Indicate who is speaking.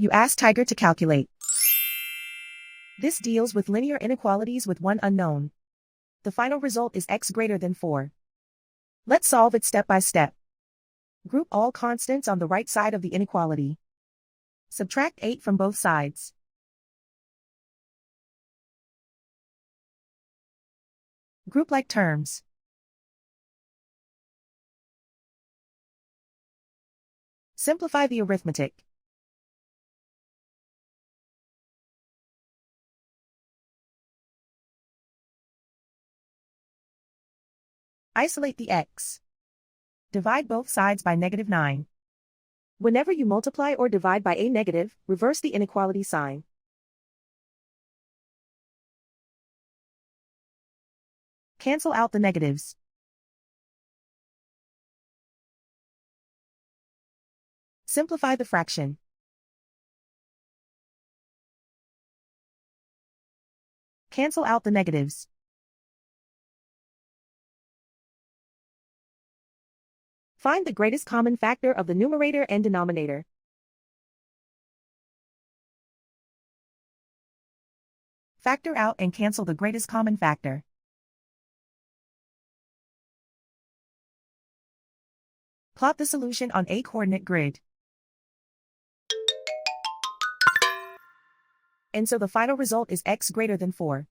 Speaker 1: You ask Tiger to calculate. This deals with linear inequalities with one unknown. The final result is x greater than 4. Let's solve it step by step. Group all constants on the right side of the inequality. Subtract 8 from both sides. Group like terms. Simplify the arithmetic. Isolate the x. Divide both sides by -9. Whenever you multiply or divide by a negative, reverse the inequality sign. Cancel out the negatives. Simplify the fraction. Cancel out the negatives. Find the greatest common factor of the numerator and denominator. Factor out and cancel the greatest common factor. Plot the solution on a coordinate grid. And so the final result is x greater than 4.